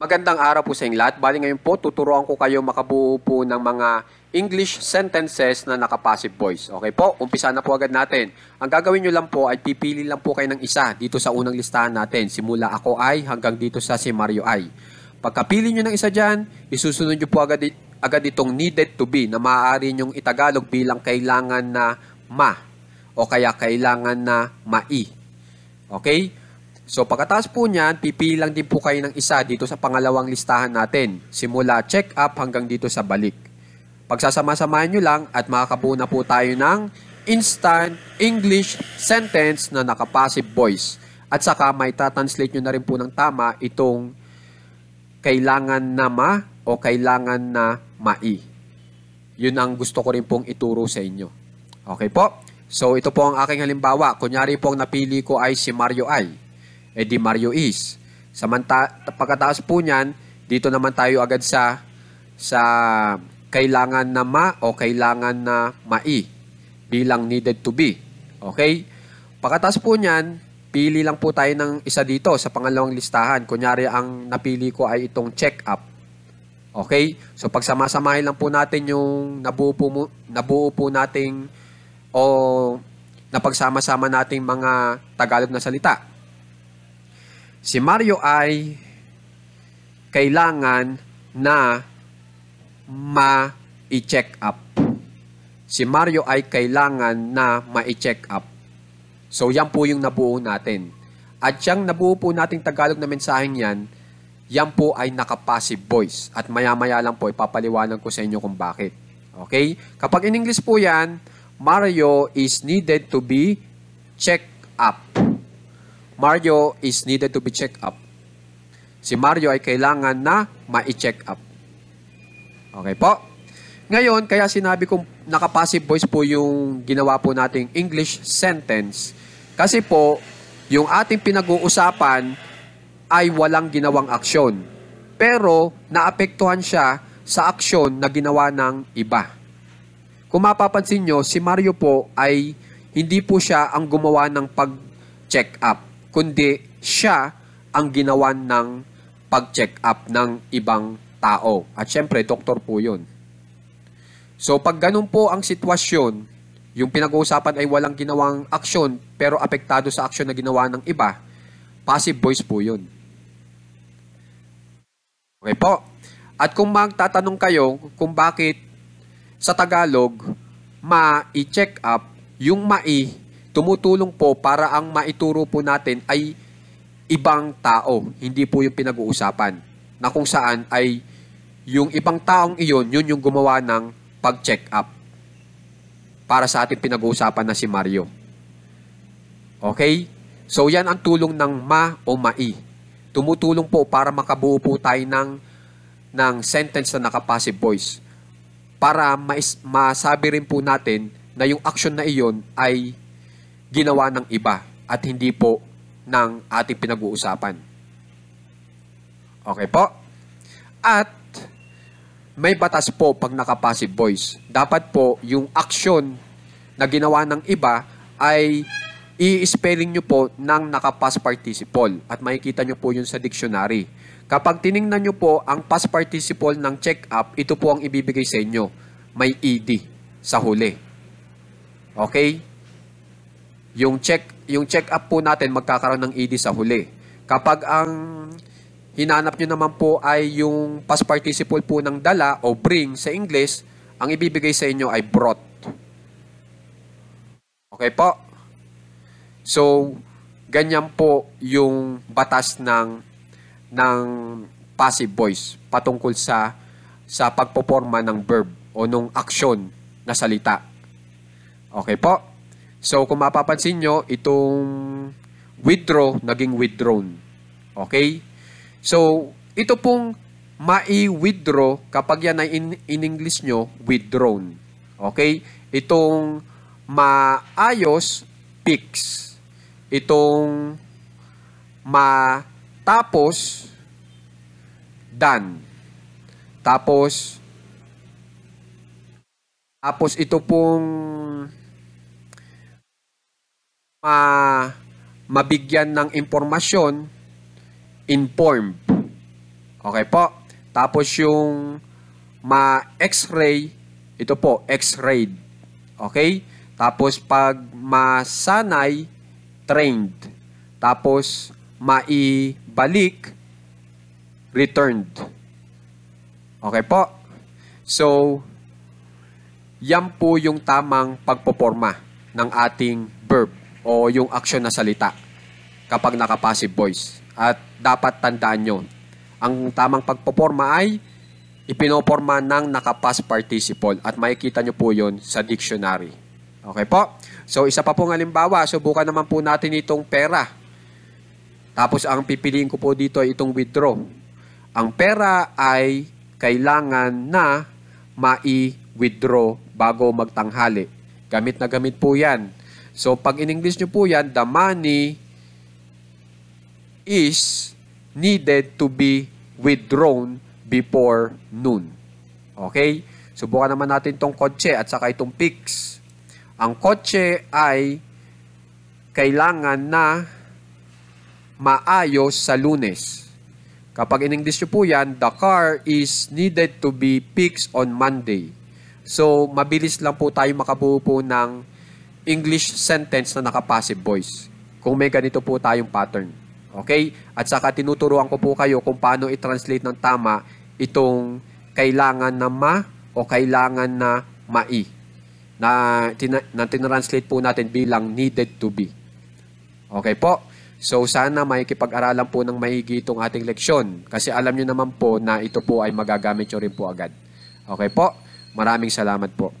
Magandang araw po sa inyong lahat. Bali ngayon po, tuturuan ko kayo makabuo po ng mga English sentences na naka-passive voice. Okay po, umpisa na po agad natin. Ang gagawin nyo lang po ay pipili lang po kayo ng isa dito sa unang listahan natin. Simula ako ay hanggang dito sa si Mario ay. Pagkapili nyo ng isa dyan, isusunod nyo po agad itong needed to be na maaari nyong itagalog bilang kailangan na ma o kaya kailangan na mai. Okay? So pagkatapos po niyan, pipili lang din po kayo ng isa dito sa pangalawang listahan natin. Simula check up hanggang dito sa balik. Pagsasama-samahin nyo lang at makakabuo na po tayo ng instant English sentence na naka-passive voice. At saka may tatranslate nyo na rin po ng tama itong kailangan na ma o kailangan na mai. Yun ang gusto ko rin pong ituro sa inyo. Okay po? So ito po ang aking halimbawa. Kunyari po ang napili ko ay si Mario ay. Di Mario is. Pagkatapos po niyan, dito naman tayo agad sa kailangan na ma o kailangan na mai bilang needed to be. Okay? Pagkatapos po niyan, pili lang po tayo ng isa dito sa pangalawang listahan. Kunyari ang napili ko ay itong check up. Okay? So pagsama-samahin lang po natin yung nabuo po nating o napagsama-sama nating mga Tagalog na salita. Si Mario ay kailangan na ma-check up. Si Mario ay kailangan na ma-check up. So, yan po yung nabuo natin. At yung nabuo po nating Tagalog na mensaheng yan po ay naka-passive voice. At maya-maya lang po, ipapaliwanag ko sa inyo kung bakit. Okay? Kapag in English po yan, Mario is needed to be checked up. Mario is needed to be checked up. Si Mario ay kailangan na ma-check up. Okay po? Ngayon, kaya sinabi kong naka-passive voice po yung ginawa po nating English sentence. Kasi po, yung ating pinag-uusapan ay walang ginawang aksyon. Pero, naapektuhan siya sa aksyon na ginawa ng iba. Kung mapapansin nyo, si Mario po ay hindi po siya ang gumawa ng pag-check up, kundi siya ang ginawan ng pag-check up ng ibang tao. At syempre, doktor po yun. So, pag ganun po ang sitwasyon, yung pinag-uusapan ay walang ginawang aksyon, pero apektado sa aksyon na ginawa ng iba, passive voice po yun. Okay po? At kung magtatanong kayo kung bakit sa Tagalog, ma-check up, yung mai, tumutulong po para ang maituro po natin ay ibang tao, hindi po yung pinag-uusapan. Na kung saan ay yung ibang taong iyon, yun yung gumawa ng pag-check up para sa ating pinag-uusapan na si Mario. Okay? So yan ang tulong ng ma o mai. Tumutulong po para makabuo po tayo ng sentence na naka-passive voice. Para masabi rin po natin na yung action na iyon ay ginawa ng iba at hindi po ng ating pinag-uusapan. Okay po? At may batas po pag naka-passive voice. Dapat po yung action na ginawa ng iba ay i-spelling nyo po ng naka-past participle at makikita nyo po yun sa dictionary. Kapag tiningnan nyo po ang past participle ng check up, ito po ang ibibigay sa inyo. May ed sa huli. Okay? Yung check up po natin magkakaroon ng ed sa huli. Kapag ang hinanap nyo naman po ay yung past participle po ng dala o bring sa English, ang ibibigay sa inyo ay brought. Okay po? So, ganyan po yung batas ng passive voice patungkol sa pagpoporma ng verb o nung action na salita. Okay po? So, kung mapapansin nyo, itong withdraw, naging withdrawn. Okay? So, ito pong mai-withdraw, kapag yan ay in English nyo, withdrawn. Okay? Itong maayos, fix. Itong matapos, done. Tapos ito pong mabigyan ng impormasyon, informed. Okay po. Tapos yung ma-X-ray, ito po, X-rayed. Okay? Tapos pag masanay, trained. Tapos maibalik, returned. Okay po? So, yan po yung tamang pagpoporma ng ating verb o yung action na salita kapag naka-passive voice. At dapat tandaan nyo, ang tamang pagpoporma ay ipinoporma ng naka-past participle at makikita nyo po yun sa dictionary. Okay po? So, isa pa pong halimbawa, subukan naman po natin itong pera. Tapos, ang pipiliin ko po dito ay itong withdraw. Ang pera ay kailangan na mai-withdraw bago magtanghali. Gamit na gamit po yan. So, pag in English nyo po yan, the money is needed to be withdrawn before noon. Okay? Subukan naman natin itong kotse at saka itong pigs. Ang kotse ay kailangan na maayos sa Lunes. Kapag in English nyo po yan, the car is needed to be fixed on Monday. So, mabilis lang po tayo makabuo po ng English sentence na naka-passive voice. Kung may ganito po tayong pattern. Okay? At saka tinuturuan ko po kayo kung paano i-translate ng tama itong kailangan na ma o kailangan na mai. Na tinranslate po natin bilang needed to be. Okay po? So, sana makikipag-aralan po ng maigi itong ating leksyon. Kasi alam nyo naman po na ito po ay magagamit nyo rin po agad. Okay po? Maraming salamat po.